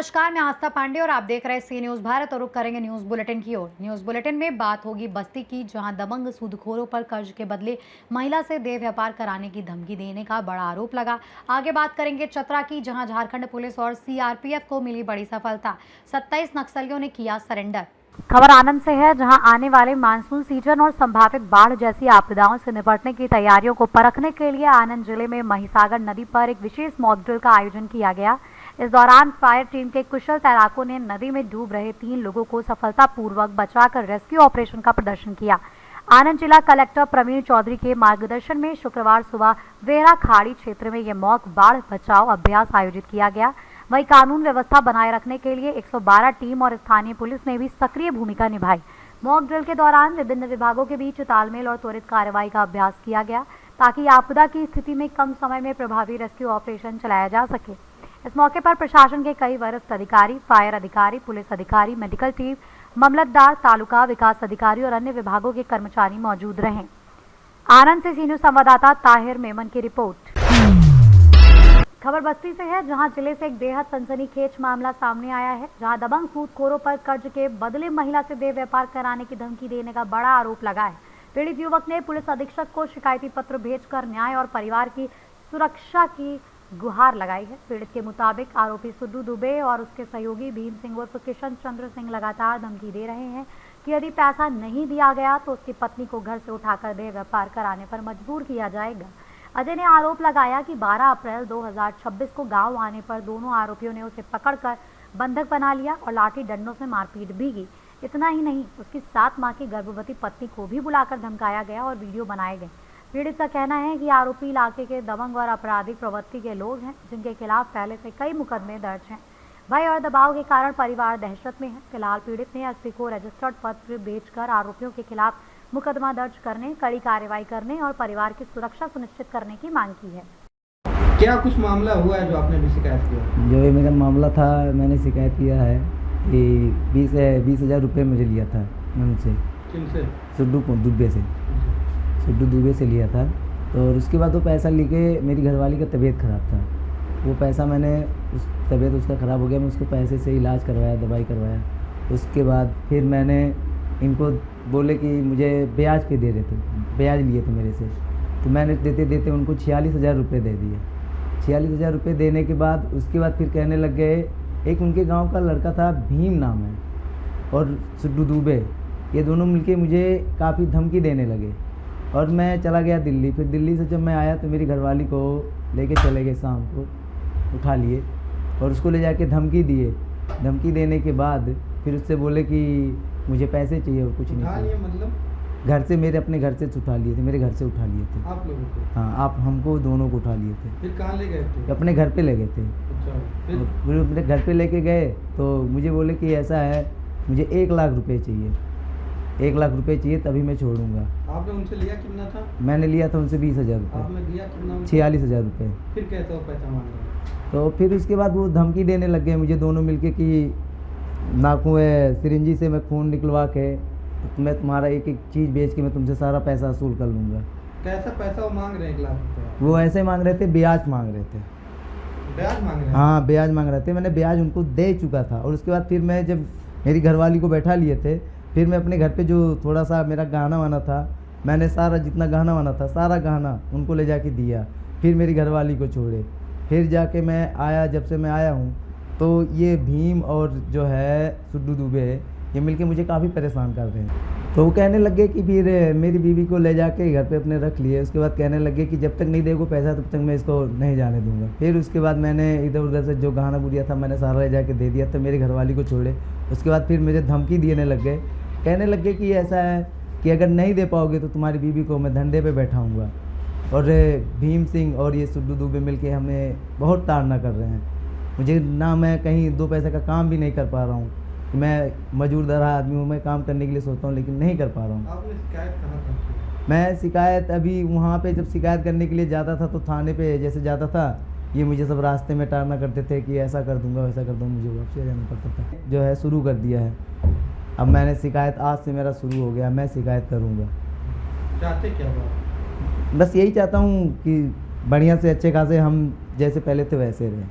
नमस्कार, मैं आस्था पांडे और आप देख रहे हैं सी न्यूज भारत और रुक करेंगे न्यूज बुलेटिन की ओर। न्यूज बुलेटिन में बात होगी बस्ती की, जहां दबंग सूदखोरों पर कर्ज के बदले महिला से देह व्यापार कराने की धमकी देने का बड़ा आरोप लगा। आगे बात करेंगे चतरा की, जहां झारखंड पुलिस और सीआरपीएफ को मिली बड़ी सफलता। 27 नक्सलियों ने किया सरेंडर। खबर आनंद से है, जहां आने वाले मानसून सीजन और संभावित बाढ़ जैसी आपदाओं से निपटने की तैयारियों को परखने के लिए आनंद जिले में महिसागर नदी पर एक विशेष मॉक ड्रिल का आयोजन किया गया। इस दौरान फायर टीम के कुशल तैराकों ने नदी में डूब रहे 3 लोगों को सफलतापूर्वक बचाकर रेस्क्यू ऑपरेशन का प्रदर्शन किया। आनंद जिला कलेक्टर प्रवीण चौधरी के मार्गदर्शन में शुक्रवार सुबह वेरा खाड़ी क्षेत्र में यह मॉक बाढ़ बचाव अभ्यास आयोजित किया गया। वहीं कानून व्यवस्था बनाए रखने के लिए 112 टीम और स्थानीय पुलिस ने भी सक्रिय भूमिका निभाई। मॉक ड्रिल के दौरान विभिन्न विभागों के बीच तालमेल और त्वरित कार्रवाई का अभ्यास किया गया, ताकि आपदा की स्थिति में कम समय में प्रभावी रेस्क्यू ऑपरेशन चलाया जा सके। इस मौके पर प्रशासन के कई वरिष्ठ अधिकारी, फायर अधिकारी, पुलिस अधिकारी, मेडिकल टीम, मामलतदार, तालुका विकास अधिकारी और अन्य विभागों के कर्मचारी मौजूद रहे। आनंद से सी न्यूज संवाददाता ताहिर मेमन की रिपोर्ट। खबर बस्ती से है, जहां जिले से एक बेहद सनसनीखेज मामला सामने आया है, जहां दबंग सूदखोरों पर कर्ज के बदले महिला से देह व्यापार कराने की धमकी देने का बड़ा आरोप लगा है। पीड़ित युवक ने पुलिस अधीक्षक को शिकायती पत्र भेजकर न्याय और परिवार की सुरक्षा की गुहार लगाई है। पीड़ित के मुताबिक आरोपी सुड्डू दुबे और उसके सहयोगी भीम सिंह उर्फ किशन चंद्र सिंह लगातार धमकी दे रहे हैं कि यदि पैसा नहीं दिया गया तो उसकी पत्नी को घर से उठाकर देह व्यापार कराने पर मजबूर किया जाएगा। अजय ने आरोप लगाया कि 12 अप्रैल 2026 को गांव आने पर दोनों आरोपियों ने उसे पकड़कर बंधक बना लिया और लाठी डंडों से मारपीट भी की। इतना ही नहीं, उसकी 7 माह की गर्भवती पत्नी को भी बुलाकर धमकाया गया और वीडियो बनाए गए। पीड़ित का कहना है कि आरोपी इलाके के दबंग और आपराधिक प्रवृत्ति के लोग हैं, जिनके खिलाफ पहले से कई मुकदमे दर्ज हैं। भय और दबाव के कारण परिवार दहशत में है। फिलहाल पीड़ित ने एसपी को रजिस्टर्ड पत्र भेजकर आरोपियों के खिलाफ मुकदमा दर्ज करने, कड़ी कार्रवाई करने और परिवार की सुरक्षा सुनिश्चित करने की मांग की है। क्या कुछ मामला हुआ है जो आपने भी शिकायत किया? जो मेरा मामला था, मैंने शिकायत किया है कि 20,000 रुपये मुझे लिया था उनसे। किनसे? सुड्डू दुबे से। सुड्डू दुबे से लिया था। तो उसके बाद वो पैसा लेके, मेरी घरवाली का तबीयत ख़राब था, वो पैसा मैंने तबीयत उसका ख़राब हो गया, मैं उसको पैसे से इलाज करवाया, दवाई करवाया। उसके बाद फिर मैंने इनको बोले कि मुझे ब्याज पे दे रहे थे, ब्याज लिए थे मेरे से, तो मैंने देते देते उनको 46,000 रुपये दे दिए। 46,000 रुपये देने के बाद उसके बाद फिर कहने लग गए, एक उनके गांव का लड़का था, भीम नाम है, और सुड्डू दुबे, ये दोनों मिलके मुझे काफ़ी धमकी देने लगे। और मैं चला गया दिल्ली। फिर दिल्ली से जब मैं आया तो मेरी घरवाली को लेके चले गए, शाम को उठा लिए और उसको ले जाके धमकी दिए। धमकी देने के बाद फिर उससे बोले कि मुझे पैसे चाहिए और कुछ नहीं चाहिए। मतलब घर से, मेरे अपने घर से उठा लिए थे, मेरे घर से उठा लिए थे। आप लोगों को? हाँ, आप हमको दोनों को उठा लिए थे। फिर कहाँ ले गए थे? अपने घर पे ले गए थे। अच्छा, फिर अपने घर पे लेके गए तो मुझे बोले कि ऐसा है, मुझे 1 लाख रुपए चाहिए, 1 लाख रुपए चाहिए तभी मैं छोड़ूंगा। आपने उनसे लिया कितना था? मैंने लिया था उनसे 20,000 रुपये। आपने दिया कितना? 46,000 रुपये। फिर कहते हो पैसा मांग रहे? तो फिर उसके बाद वो धमकी देने लग गए मुझे दोनों मिलके कि नाखून सिरिंजी से मैं खून निकलवा के मैं तुम्हारा एक एक चीज़ बेच के मैं तुमसे सारा पैसा वसूल कर लूँगा। कैसा पैसा वो मांग रहे हैं? 1 लाख रुपये? वो ऐसे मांग रहे थे, ब्याज मांग रहे थे। ब्याज मांग रहे हैं? हाँ, ब्याज मांग रहे थे। मैंने ब्याज उनको दे चुका था। और उसके बाद फिर मैं जब मेरी घरवाली को बैठा लिए थे, फिर मैं अपने घर पे जो थोड़ा सा मेरा गहना वाना था, मैंने सारा जितना गहना वाना था सारा गहना उनको ले जाके दिया। फिर मेरी घरवाली को छोड़े। फिर जाके मैं आया, जब से मैं आया हूँ तो ये भीम और जो है सुड्डू दुबे, ये मिलके मुझे काफ़ी परेशान कर रहे हैं। तो वो कहने लगे कि फिर मेरी बीवी को ले जाके घर पे अपने रख लिए। उसके बाद कहने लगे कि जब तक नहीं देगो पैसा तब तक मैं इसको नहीं जाने दूंगा। फिर उसके बाद मैंने इधर उधर से जो गहना गुड़िया था मैंने सारा ले जाके दे दिया, तो मेरी घरवाली को छोड़े। उसके बाद फिर मुझे धमकी देने लग गए, कहने लग गए कि ऐसा है कि अगर नहीं दे पाओगे तो तुम्हारी बीवी को मैं धंधे पे बैठाऊंगा। और भीम सिंह और ये सुड्डू दुबे मिलके हमें बहुत ताड़ना कर रहे हैं। मुझे ना, मैं कहीं 2 पैसे का काम भी नहीं कर पा रहा हूँ। मैं मजदूरदार आदमी हूँ, मैं काम करने के लिए सोचता हूँ लेकिन नहीं कर पा रहा हूँ। आपने शिकायत कहाँ था? मैं शिकायत अभी वहाँ पे जब शिकायत करने के लिए जाता था तो थाने पे जैसे जाता था, ये मुझे सब रास्ते में टालना करते थे कि ऐसा कर दूंगा वैसा कर दूंगा, मुझे वापस जाना पड़ता था। जो है शुरू कर दिया है। अब मैंने शिकायत, आज से मेरा शुरू हो गया, मैं शिकायत करूँगा। चाहते क्या हो? बस यही चाहता हूँ कि बढ़िया से अच्छे खासे हम जैसे पहले थे वैसे रहें।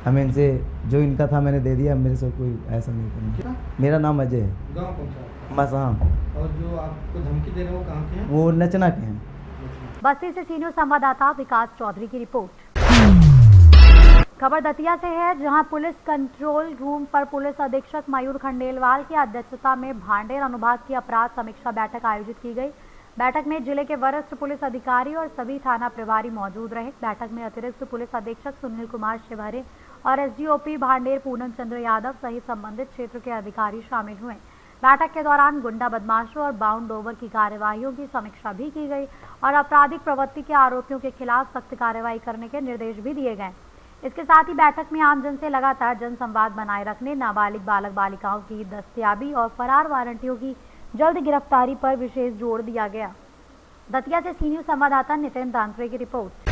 हमें इनसे जो इनका था मैंने दे दिया, मेरे से कोई ऐसा नहीं करना। क्या मेरा नाम अजय है। गाँव कौन सा आपका? मसहा। और जो आपको धमकी दे रहे हैं वो कहाँ के हैं? वो नचना के हैं। बस्ती से सीनियर संवाददाता विकास चौधरी की रिपोर्ट। खबर दतिया से है, जहां पुलिस कंट्रोल रूम पर पुलिस अधीक्षक मयूर खंडेलवाल की अध्यक्षता में भांडेर अनुभाग की अपराध समीक्षा बैठक आयोजित की गई। बैठक में जिले के वरिष्ठ पुलिस अधिकारी और सभी थाना प्रभारी मौजूद रहे। बैठक में अतिरिक्त पुलिस अधीक्षक सुनील कुमार शिवहरे और एसडीओपी भांडेर पूनम चंद्र यादव सहित संबंधित क्षेत्र के अधिकारी शामिल हुए। बैठक के दौरान गुंडा बदमाशों और बाउंड ओवर की कार्यवाहियों की समीक्षा भी की गई और आपराधिक प्रवृत्ति के आरोपियों के खिलाफ सख्त कार्रवाई करने के निर्देश भी दिए गए। इसके साथ ही बैठक में आमजन से लगातार जनसंवाद बनाए रखने, नाबालिग बालक बालिकाओं की दस्तयाबी और फरार वारंटियों की जल्द गिरफ्तारी पर विशेष जोर दिया गया। दतिया से सीनियर संवाददाता नितिन दांत्रे की रिपोर्ट।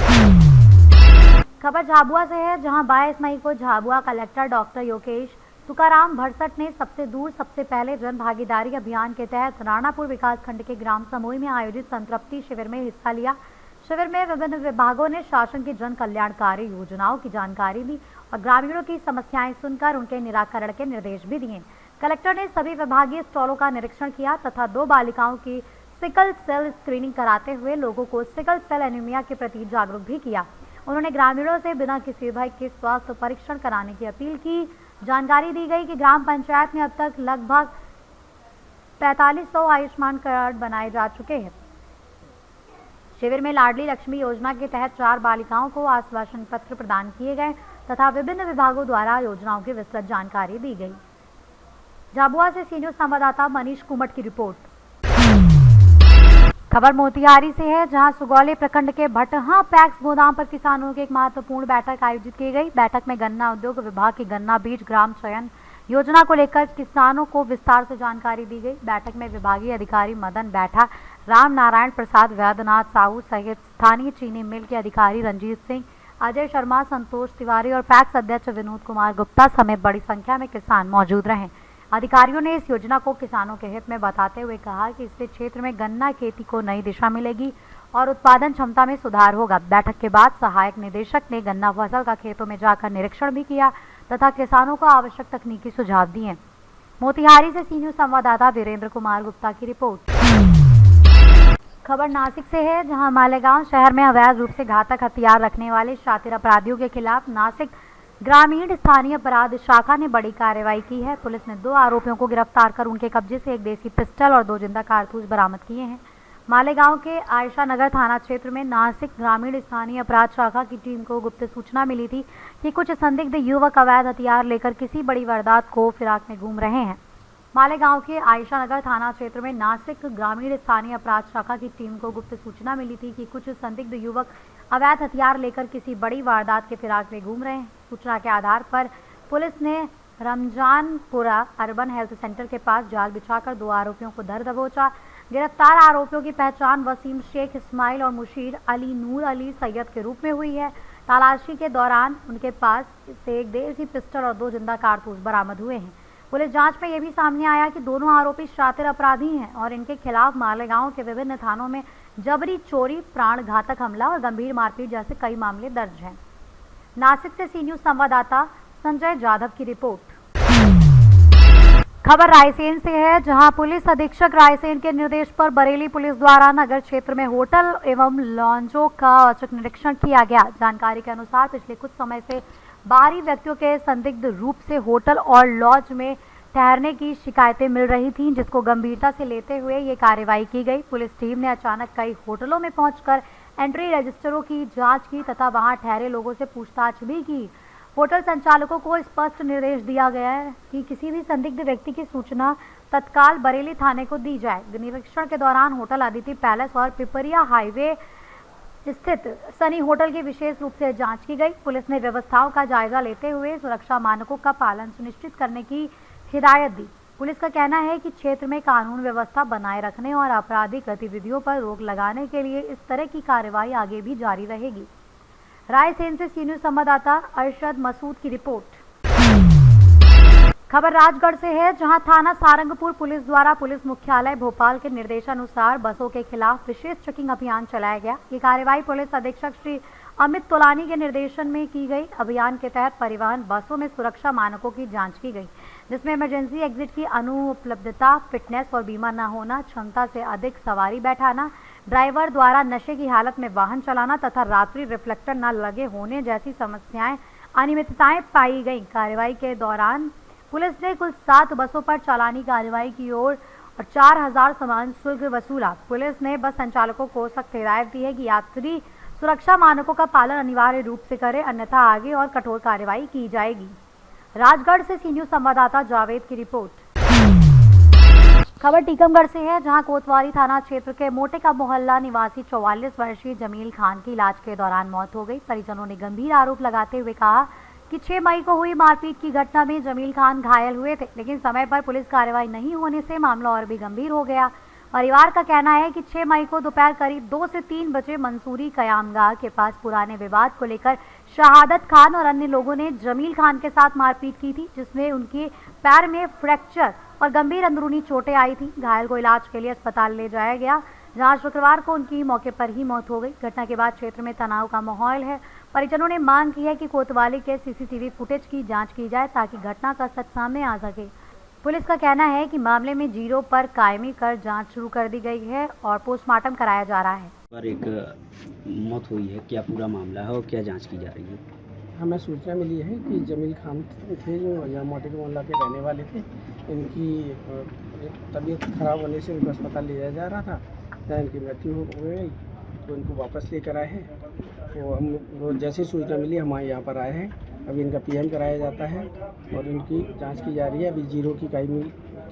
खबर झाबुआ से है, जहां 22 मई को झाबुआ कलेक्टर डॉक्टर योगेश तुकाराम भरसट ने सबसे दूर सबसे पहले जन भागीदारी अभियान के तहत राणापुर विकासखंड के ग्राम समूह में आयोजित संतृप्ति शिविर में हिस्सा लिया। शिविर में विभिन्न विभागों ने शासन की जन कल्याणकारी योजनाओं की जानकारी दी और ग्रामीणों की समस्याएं सुनकर उनके निराकरण के निर्देश भी दिए। कलेक्टर ने सभी विभागीय स्टॉलों का निरीक्षण किया तथा 2 बालिकाओं की सिकल सेल स्क्रीनिंग कराते हुए लोगों को सिकल सेल एनीमिया के प्रति जागरूक भी किया। उन्होंने ग्रामीणों से बिना किसी भय के स्वास्थ्य परीक्षण कराने की अपील की। जानकारी दी गई कि ग्राम पंचायत में अब तक लगभग 4500 आयुष्मान कार्ड बनाए जा चुके हैं। शिविर में लाडली लक्ष्मी योजना के तहत 4 बालिकाओं को आश्वासन पत्र प्रदान किए गए तथा विभिन्न विभागों द्वारा योजनाओं की विस्तृत जानकारी दी गई। झाबुआ से सीनियर संवाददाता मनीष कुमट की रिपोर्ट। खबर मोतिहारी से है, जहां सुगौली प्रखंड के भटहा पैक्स गोदाम पर किसानों की एक महत्वपूर्ण बैठक आयोजित की गई। बैठक में गन्ना उद्योग विभाग की गन्ना बीज ग्राम चयन योजना को लेकर किसानों को विस्तार से जानकारी दी गई। बैठक में विभागीय अधिकारी मदन बैठा, राम नारायण प्रसाद, वैद्यनाथ साहू सहित स्थानीय चीनी मिल के अधिकारी रंजीत सिंह, अजय शर्मा, संतोष तिवारी और पैक्स अध्यक्ष विनोद कुमार गुप्ता समेत बड़ी संख्या में किसान मौजूद रहे। अधिकारियों ने इस योजना को किसानों के हित में बताते हुए कहा कि इससे क्षेत्र में गन्ना खेती को नई दिशा मिलेगी और उत्पादन क्षमता में सुधार होगा। बैठक के बाद सहायक निदेशक ने गन्ना फसल का खेतों में जाकर निरीक्षण भी किया तथा किसानों को आवश्यक तकनीकी सुझाव दिए। मोतिहारी से सीनियर संवाददाता वीरेंद्र कुमार गुप्ता की रिपोर्ट। खबर नासिक से है, जहां मालेगांव शहर में अवैध रूप से घातक हथियार रखने वाले शातिर अपराधियों के खिलाफ नासिक ग्रामीण स्थानीय अपराध शाखा ने बड़ी कार्रवाई की है। पुलिस ने 2 आरोपियों को गिरफ्तार कर उनके कब्जे से एक देसी पिस्टल और 2 जिंदा कारतूस बरामद किए हैं। मालेगांव के आयशा नगर थाना क्षेत्र में नासिक ग्रामीण स्थानीय अपराध शाखा की टीम को गुप्त सूचना मिली थी कि कुछ संदिग्ध युवक अवैध हथियार लेकर किसी बड़ी वारदात को फिराक में घूम रहे हैं। मालेगांव के आयशा नगर थाना क्षेत्र में नासिक ग्रामीण स्थानीय अपराध शाखा की टीम को गुप्त सूचना मिली थी कि कुछ संदिग्ध युवक अवैध हथियार लेकर किसी बड़ी वारदात के फिराक में घूम रहे हैं। सूचना के आधार पर पुलिस ने रमजानपुरा अर्बन हेल्थ सेंटर के पास जाल बिछाकर 2 आरोपियों को धर दबोचा। गिरफ्तार आरोपियों की पहचान वसीम शेख, इस्माइल और मुशीर अली नूर अली सैयद के रूप में हुई है। तलाशी के दौरान उनके पास से एक देसी पिस्टल और 2 जिंदा कारतूस बरामद हुए हैं। पुलिस जांच में यह भी सामने आया कि दोनों आरोपी शातिर अपराधी हैं और इनके खिलाफ मालेगांव के विभिन्न थानों में जबरी चोरी, प्राण घातक हमला और गंभीर मारपीट जैसे कई मामले दर्ज हैं। नासिक से सी न्यूज़ संवाददाता संजय जाधव की रिपोर्ट। खबर रायसेन से है, जहां पुलिस अधीक्षक रायसेन के निर्देश पर बरेली पुलिस द्वारा नगर क्षेत्र में होटल एवं लॉन्जों का औचक निरीक्षण किया गया। जानकारी के अनुसार पिछले कुछ समय से बाहरी व्यक्तियों के संदिग्ध रूप से होटल और लॉज में ठहरने की शिकायतें मिल रही थीं, जिसको गंभीरता से लेते हुए ये कार्रवाई की गई। पुलिस टीम ने अचानक कई होटलों में पहुंचकर एंट्री रजिस्टरों की जांच की तथा वहां ठहरे लोगों से पूछताछ भी की। होटल संचालकों को स्पष्ट निर्देश दिया गया है कि किसी भी संदिग्ध व्यक्ति की सूचना तत्काल बरेली थाने को दी जाए। निरीक्षण के दौरान होटल अदिति पैलेस और पिपरिया हाईवे स्थित सनी होटल की विशेष रूप से जांच की गई। पुलिस ने व्यवस्थाओं का जायजा लेते हुए सुरक्षा मानकों का पालन सुनिश्चित करने की हिदायत दी। पुलिस का कहना है कि क्षेत्र में कानून व्यवस्था बनाए रखने और आपराधिक गतिविधियों पर रोक लगाने के लिए इस तरह की कार्रवाई आगे भी जारी रहेगी। रायसेन से सी न्यूज़ संवाददाता अरशद मसूद की रिपोर्ट। खबर राजगढ़ से है, जहां थाना सारंगपुर पुलिस द्वारा पुलिस मुख्यालय भोपाल के निर्देशानुसार बसों के खिलाफ विशेष चेकिंग अभियान चलाया गया। ये कार्रवाई पुलिस अधीक्षक श्री अमित तोलानी के निर्देशन में की गई। अभियान के तहत परिवहन बसों में सुरक्षा मानकों की जांच की गई, जिसमें इमरजेंसी एग्जिट की अनुपलब्धता, फिटनेस और बीमा न होना, क्षमता से अधिक सवारी बैठाना, ड्राइवर द्वारा नशे की हालत में वाहन चलाना तथा रात्रि रिफ्लेक्टर न लगे होने जैसी समस्याएं अनियमितताएं पाई गई। कार्रवाई के दौरान पुलिस ने कुल 7 बसों पर चालानी कार्रवाई की और 4000 सामान शुल्क वसूला। पुलिस ने बस संचालकों को सख्त हिदायत दी है कि यात्री सुरक्षा मानकों का पालन अनिवार्य रूप से करें, अन्यथा आगे और कठोर कार्रवाई की जाएगी। राजगढ़ से सी न्यूज संवाददाता जावेद की रिपोर्ट। खबर टीकमगढ़ से है, जहां कोतवाली थाना क्षेत्र के मोटे का मोहल्ला निवासी 44 वर्षीय जमील खान की इलाज के दौरान मौत हो गई। परिजनों ने गंभीर आरोप लगाते हुए कहा कि 6 मई को हुई मारपीट की घटना में जमील खान घायल हुए थे, लेकिन समय पर पुलिस कार्रवाई नहीं होने से मामला और भी गंभीर हो गया। परिवार का कहना है कि 6 मई को दोपहर करीब 2 से 3 बजे मंसूरी कयामगाह के पास पुराने विवाद को लेकर शहादत खान और अन्य लोगों ने जमील खान के साथ मारपीट की थी, जिसमें उनके पैर में फ्रैक्चर और गंभीर अंदरूनी चोटें आई थी। घायल को इलाज के लिए अस्पताल ले जाया गया, जहां शुक्रवार को उनकी मौके पर ही मौत हो गई। घटना के बाद क्षेत्र में तनाव का माहौल है। परिजनों ने मांग की है कि कोतवाली के सीसीटीवी फुटेज की जांच की जाए, ताकि घटना का सच सामने आ सके। पुलिस का कहना है कि मामले में जीरो पर कायमी कर जांच शुरू कर दी गई है और पोस्टमार्टम कराया जा रहा है। पर एक मौत हुई है, क्या पूरा मामला है और क्या जांच की जा रही है? हमें सूचना मिली है कि जमील खान थे, जो यहाँ मोटे मोहल्ला के रहने वाले थे। इनकी तबीयत खराब होने से इनको अस्पताल ले जाया जा रहा था, जहाँ इनकी मृत्यु हो गई, तो इनको वापस लेकर आए हैं। तो हम जैसे सूचना मिली हमारे यहाँ पर आए हैं। अभी इनका पीएम कराया जाता है और इनकी जांच की जा रही है। अभी जीरो की कायमी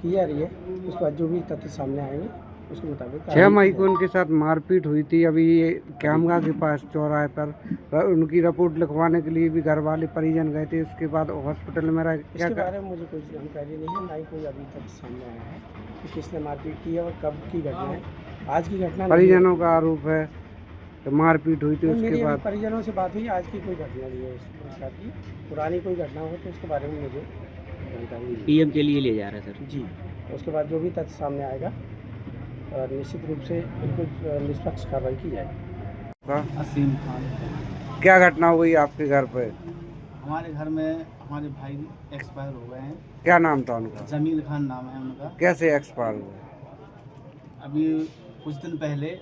की जा रही है, उसके बाद जो भी तथ्य सामने आएंगे उसके मुताबिक। 6 मई को उनके साथ मारपीट हुई थी, अभी ये कैमगा के पास चौराहे पर उनकी रिपोर्ट लिखवाने के लिए भी घर वाले परिजन गए थे। उसके बाद हॉस्पिटल में रह इसके बारे में मुझे कोई जानकारी नहीं है, ना ही कोई अभी तक सामने आया है कि किसने मारपीट की है और कब की घटना है। आज की घटना परिजनों का आरोप है तो मारपीट हुई थी। उसके बाद परिजनों से बात हुई, आज की कोई घटना नहीं है इसका की। पुरानी कोई घटना हो तो उसके बारे में मुझे जानकारी नहीं है। पीएम के लिए ले जा रहे हैं सर जी, उसके बाद जो भी तथ्य सामने आएगा निश्चित रूप से बिल्कुल निष्पक्ष कार्रवाई की जाएगी। असीम खान। क्या घटना हुई आपके घर पे? हमारे घर में हमारे भाई एक्सपायर हो गए हैं। क्या नाम था उनका? जमील खान नाम है उनका। कैसे एक्सपायर हुए? अभी कुछ दिन पहले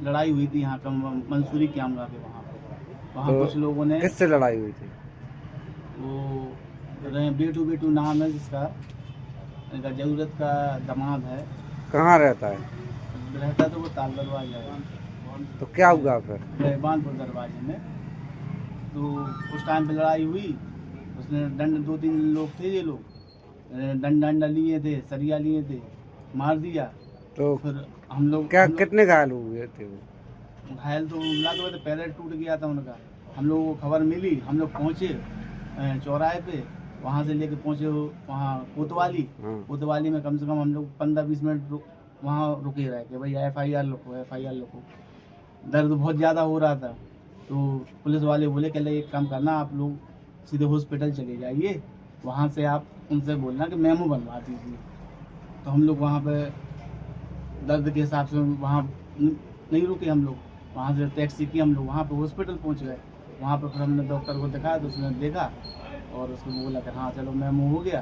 लड़ाई हुई थी यहाँ का मंसूरी कैमरा के वहाँ तो कुछ लोगों ने। किससे लड़ाई हुई थी? वो बेटू नाम है जिसका, इनका जरूरत का दामाद है। कहाँ रहता है? रहता तो वो ताल दरवाजा है। तो क्या हुआ फिर? रहमानपुर दरवाजे में। तो उस टाइम पे लड़ाई हुई, उसने दंड 2-3 लोग थे, ये लोग डंडा लिए थे, सरिया लिए थे, मार दिया। तो फिर हम लोग कितने घायल हुए थे? वो घायल तो मिला तो थे, पैर टूट गया था उनका। हम लोगों को खबर मिली, हम लोग पहुँचे चौराहे पे, वहाँ से लेके पहुँचे वहाँ कोतवाली। कोतवाली में कम से कम हम लोग 15-20 मिनट वहाँ रुके रहे कि भाई FIR लिखो। दर्द बहुत ज़्यादा हो रहा था, तो पुलिस वाले बोले कि एक काम करना, आप लोग सीधे हॉस्पिटल चले जाइए, वहाँ से आप उनसे बोलना कि मेमो बनवा दीजिए। तो हम लोग वहाँ पे दर्द के हिसाब से वहाँ नहीं रुके, हम लोग वहाँ से टैक्सी की, हम लोग वहाँ पे हॉस्पिटल पहुँच गए। वहाँ पे फिर हमने डॉक्टर को दिखाया, तो उसने देखा और उसको बोला कि हाँ चलो मेमो हो गया।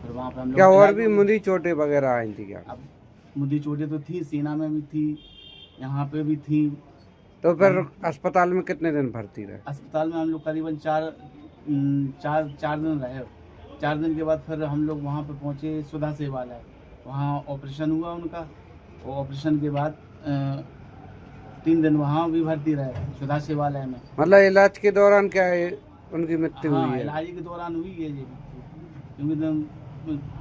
फिर वहाँ पे हम लोग क्या और भी मुंडी चोटें वगैरह आई थी क्या? अब मुंडी चोटें तो थी, सीना में भी थी, यहाँ पे भी थी। तो फिर अस्पताल में कितने दिन भर्ती रहे? अस्पताल में हम लोग करीबन चार दिन रहे। 4 दिन के बाद फिर हम लोग वहाँ पे पहुँचे सुधा सेवालय, वहाँ ऑपरेशन हुआ उनका। और ऑपरेशन के बाद 3 दिन वहाँ भी भर्ती रहे सुधा सेवालय में। मतलब इलाज के दौरान क्या है उनकी मृत्यु हुई है? इलाज के दौरान हुई है ये, क्योंकि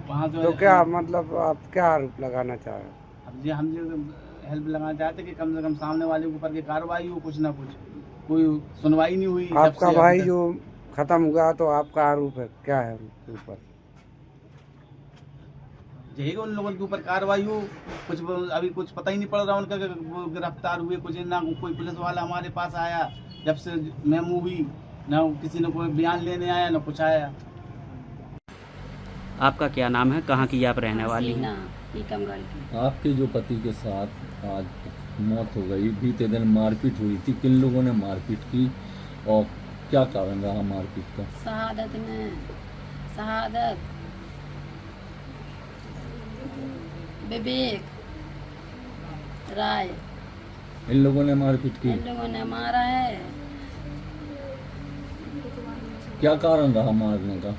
वहाँ से। तो क्या मतलब आप क्या आरोप लगाना चाह रहे हैं? अब जी हम हेल्प लगाना चाहते कि कम से कम सामने वाले के ऊपर की कार्रवाई हो, कुछ ना कुछ। कोई सुनवाई नहीं हुई। आपका भाई जो खत्म हुआ, तो आपका आरोप है क्या है उनके ऊपर? यही उन लोगों के ऊपर कार्रवाई हो। कुछ अभी कुछ पता ही नहीं पड़ रहा उनका, वो गिरफ्तार हुए कुछ ना। कोई पुलिस वाला हमारे पास आया जब से मेमो हुई, ना किसी ने कोई बयान लेने आया, ना कुछ आया। आपका क्या नाम है, कहाँ की आप रहने वाली हैं? टीकमगढ़ की। आपके जो पति के साथ आज मौत हो गई, बीते दिन मारपीट हुई थी, किन लोगों ने मारपीट की और क्या कारण रहा मारपीट का? शहादत विवेक राय, इन लोगों ने मारपीट की। इन लोगों ने मारा है। क्या कारण रहा मारने का?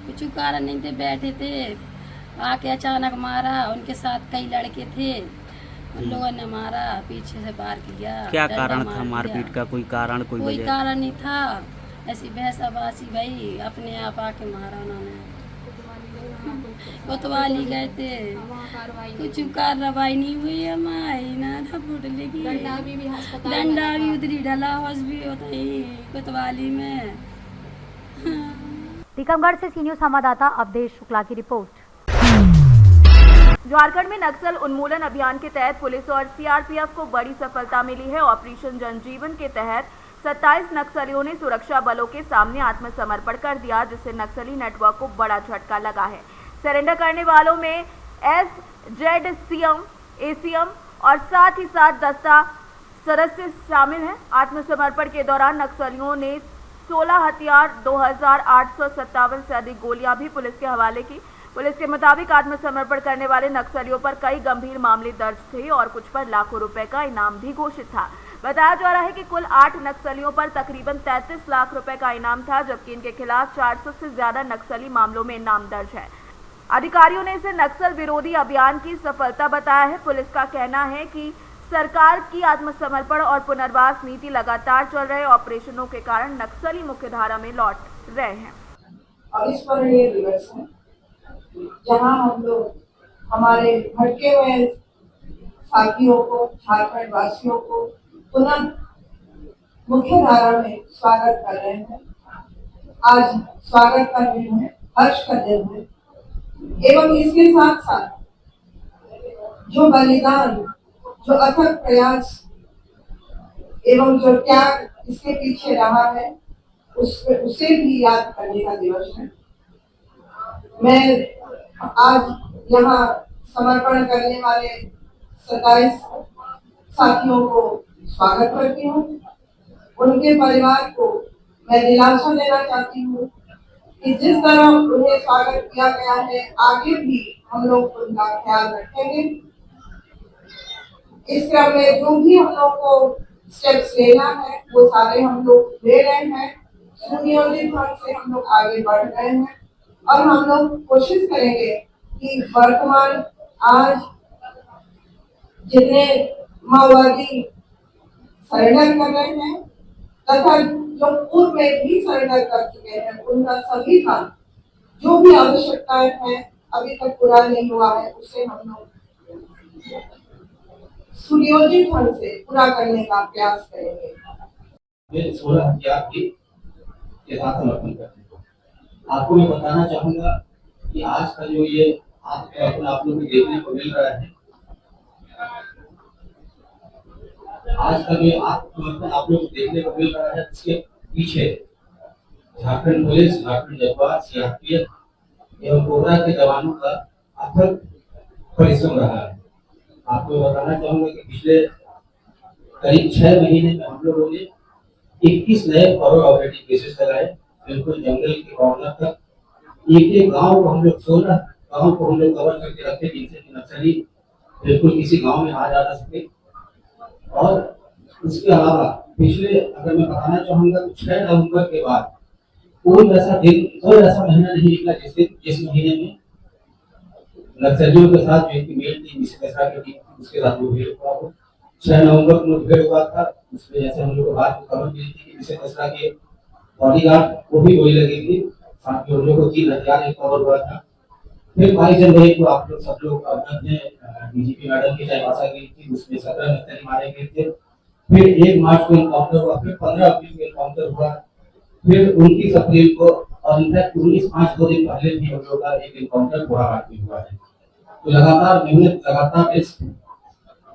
कुछ कारण नहीं थे, बैठे थे, आके अचानक मारा। उनके साथ कई लड़के थे, उन लोगों ने मारा, पीछे से वार किया। क्या डंडा कारण मार था दिया। मारपीट का? कोई कारण, कोई कोई वजह? कारण नहीं था, ऐसी बहसाबासी भाई, अपने आप आके मारा उन्होंने। कोतवाली गए थे, कुछ कार्रवाई नहीं हुई हमारी, ना रपट लगी, डंडा भी उधरी डला, हौस भी होता ही कोतवाली में। टीकमगढ़ से सी न्यूज़ संवाददाता अवधेश शुक्ला की रिपोर्ट। झारखंड में नक्सल उन्मूलन अभियान के तहत पुलिस और सीआरपीएफ को बड़ी सफलता मिली है। ऑपरेशन जनजीवन के तहत 27 नक्सलियों ने सुरक्षा बलों के सामने आत्मसमर्पण कर दिया, जिससे नक्सली नेटवर्क को बड़ा झटका लगा है। सरेंडर करने वालों में एसजेडसीएम, एसीएम और साथ ही साथ दस्ता सदस्य शामिल हैं। आत्मसमर्पण के दौरान नक्सलियों ने 16 हथियार, 2857 से अधिक गोलियां भी पुलिस के हवाले की। पुलिस के मुताबिक आत्मसमर्पण करने वाले नक्सलियों पर कई गंभीर मामले दर्ज थे और कुछ पर लाखों रुपए का इनाम भी घोषित था। बताया जा रहा है कि कुल 8 नक्सलियों पर तकरीबन 33 लाख रुपए का इनाम था, जबकि इनके खिलाफ 400 से ज्यादा नक्सली मामलों में नाम दर्ज है। अधिकारियों ने इसे नक्सल विरोधी अभियान की सफलता बताया है। पुलिस का कहना है कि सरकार की आत्मसमर्पण और पुनर्वास नीति लगातार चल रहे ऑपरेशनों के कारण नक्सली मुख्यधारा में लौट रहे हैं। अविस्मरणीय दिवस है जहां हम लोग हमारे भटके हुए साथियों को, झारखंड वासियों को पुनः मुख्य धारा में स्वागत कर रहे हैं। आज स्वागत का दिन है, हर्ष का दिन है, एवं इसके साथ साथ जो बलिदान, जो अथक प्रयास एवं जो त्याग इसके पीछे रहा है, उसे भी याद करने का दिवस है। मैं आज यहाँ समर्पण करने वाले 27 साथियों को स्वागत करती हूँ। उनके परिवार को मैं दिलासा देना चाहती हूँ कि जिस तरह उन्हें स्वागत किया गया है, आगे भी हम लोग उनका ख्याल रखेंगे। इस क्रम में जो भी हम लोग को स्टेप्स लेना है, वो सारे हम लोग ले रहे हैं। सुनियोजित ढंग से हम लोग आगे बढ़ रहे हैं और हम लोग कोशिश करेंगे कि वर्तमान आज जितने माओवादी सरेंडर कर रहे हैं तथा जो पूर्व में भी सरेंडर कर चुके हैं, उनका सभी का जो भी आवश्यकताएं हैं अभी तक पूरा नहीं हुआ है, उसे हम लोग सुनियोजित ढंग से पूरा करने का प्रयास करेंगे। 16 हथियार के साथ समर्पण करते हैं। आपको मैं बताना चाहूंगा कि आज का जो ये आप लोग को देखने को मिल रहा है, आज का जो आप लोग को देखने को मिल रहा है, इसके पीछे झारखंड पुलिस, झारखंड जवान, सीआरपीएफ एवं कोबरा के जवानों का अथक परिश्रम रहा है। आपको बताना चाहूंगा कि पिछले करीब 6 महीने में हम लोगों ने 21 नए फॉरवर्ड ऑपरेटिव केसेस लगाए, बिल्कुल जंगल के कॉर्नर तक। एक गांव को हम लोग 16 गांव को हम लोग कवर करके रखे, जिनसे नक्सली बिल्कुल किसी गांव में आ जा सके। और उसके अलावा पिछले, अगर मैं बताना चाहूंगा तो 6 नवंबर के बाद कोई ऐसा दिन, कोई ऐसा महीना नहीं निकला जिस महीने में नक्सलियों के साथ जो एक मेल थी, जिसके साथ उसके साथ मुठभेड़ हुआ हो। 6 नवंबर को मुठभेड़ हुआ था, उसमें जैसे हम लोग को बात खबर मिली थी कि जिसे दसरा के बॉडीगार्ड को भी गोली लगी थी, साथ में उन लोगों को 3 हथियार कवर हुआ था। फिर 22 जनवरी को आप लोग सब लोग अपने डीजीपी मैडम की चाईबासा गई थी, उसमें 17 नक्सली मारे गए थे। फिर 1 मार्च को एनकाउंटर हुआ, फिर 15 अप्रैल को एनकाउंटर हुआ, फिर 29 अप्रैल को, और इनफैक्ट 19/5 2 दिन पहले भी हम लोग का एक एनकाउंटर घोड़ाघाट में हुआ है। तो लगातार मेहनत, लगातार इस,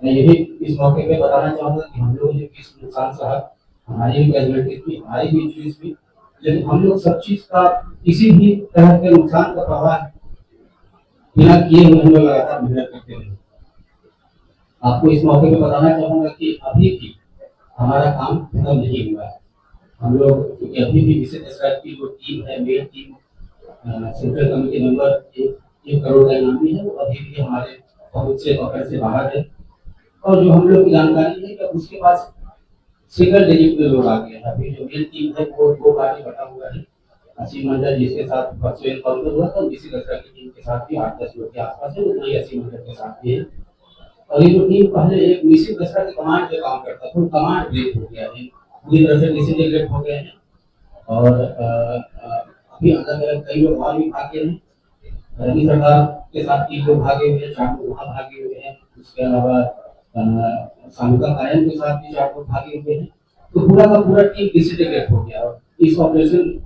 मैं यही इस मौके पे बताना चाहूंगा कि हम लोगों ने किस नुकसान सहा, हमारी भी कैजुअलिटी थी, हमारी भी इंजरीज भी, लेकिन हम लोग सब चीज का, किसी भी तरह के नुकसान का प्रभाव बिना किए हुए हम लोग लगातार मेहनत करते रहे। आपको इस मौके पर बताना चाहूंगा कि अभी भी हमारा काम खत्म नहीं हुआ है। हम लोग क्योंकि अभी भी विशेष दशहरा की जो टीम है, main team central committee member 1 crore का इनामी है, वो अभी भी हमारे पहुंच से पकड़ से बाहर है। और जो हम लोग की जानकारी है कि उसके पास सिंगल डिजिट में लोग आ गए हैं। अभी जो मेन टीम है वो 2 गाड़ी बटा हुआ है। असीम मंडल जिसके साथ परसों एनकाउंटर हुआ था, इसी दशहरा की टीम के साथ भी 8-10 लोग के आसपास है, उतना ही असीम मंडल के साथ भी है। और ये जो टीम पहले एक मिसिंग दशहरा के कमांड पे काम करता था, वो कमांड ब्रेक हो गया है, पूरी तरह से डिसइंटीग्रेट हो गए हैं। और अभी अलग अलग कई लोग वहाँ भी भागे हैं। राज्य सरकार के साथ 3 लोग भागे हुए हैं, 4 लोग वहाँ भागे हुए हैं। उसके अलावा सामुका कायम के साथ भी 4 लोग भागे हुए हैं। तो पूरा का पूरा टीम डिसइंटीग्रेट हो गया। और इस ऑपरेशन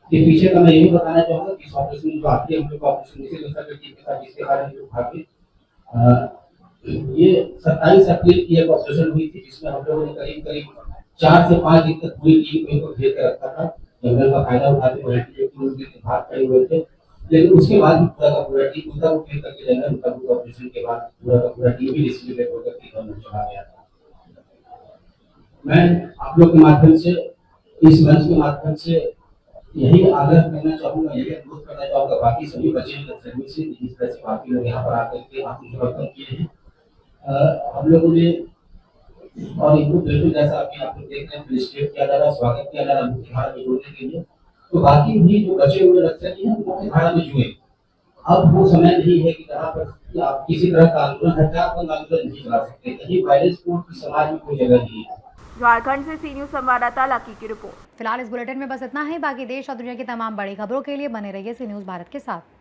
के पीछे का मैं यही बताना चाहूंगा कि इस ऑपरेशन जो आखिरी हम लोग ऑपरेशन मिसिंग दशहरा की टीम के साथ जिसके कारण लोग भागे, ये 27 अप्रैल की एक ऑपरेशन हुई थी, जिसमें हम लोगों ने करीब 4 से 5 दिन तक पूरी टीम को घेर के रखा था। जंगल का फायदा उठाते हुए भाग खड़े हुए थे, लेकिन उसके बाद भी पूरा का पूरा टीम उधर घेर करके जंगल का ऑपरेशन के बाद पूरा का पूरा टीम भी डिस्ट्रीब्यूट होकर के चला गया था। मैं आप लोग के माध्यम से, इस मंच के माध्यम से यही आग्रह करना चाहूंगा, यही अनुरोध करना चाहूंगा बाकी सभी बचे नक्सलियों से, जिस तरह से बाकी लोग यहाँ पर आकर के आत्मसमर्पण किए हैं। हम लोगों ने और इनको बिल्कुल जैसा अभी आप लोग देख रहे हैं फेलिसिटेट किया जा रहा है, स्वागत किया जा रहा है मुख्य धारा में जोड़ने के लिए। तो बाकी भी जो बचे हुए नक्सली हैं मुख्य धारा में जुड़े। अब वो समय नहीं है कि जहाँ पर आप किसी तरह का आंदोलन हथियारबंद आंदोलन नहीं चला सकते, कहीं वायलेंस कोर्ट की समाज में कोई जगह नहीं है। झारखंड से सी न्यूज संवाददाता लकी की रिपोर्ट। फिलहाल इस बुलेटिन में बस इतना ही। बाकी देश और दुनिया की तमाम बड़ी खबरों के लिए बने रहिए सी न्यूज भारत के साथ।